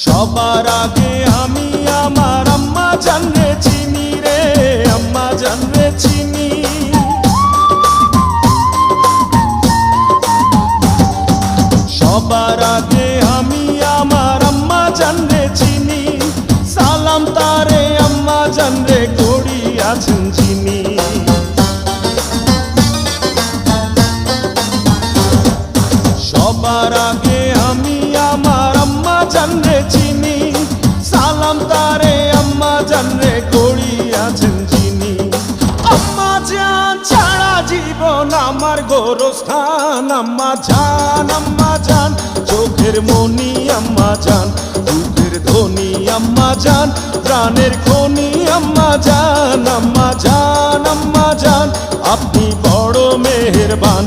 সবার আগে আমি আমার আম্মা জানরে চিনি রে, আম্মা জানরে চিনি। সবার আগে আমি আমার আম্মা জানরে চিনি, সালাম তারে আম্মা জানরে করি আছেন যিনি। সবার আগে আমি আমার আম্মা জানরে চিনি, সালাম তারে আম্মা জানরে করি আছেন যিনি। আম্মা জান ছাড়া জীবন আমার গোরস্থান, আম্মা জান চোখের মনি আম্মা জান, দুধের ধনী আম্মা জান, প্রাণের খনি আম্মা জান। আপনি বড় মেহেরবান,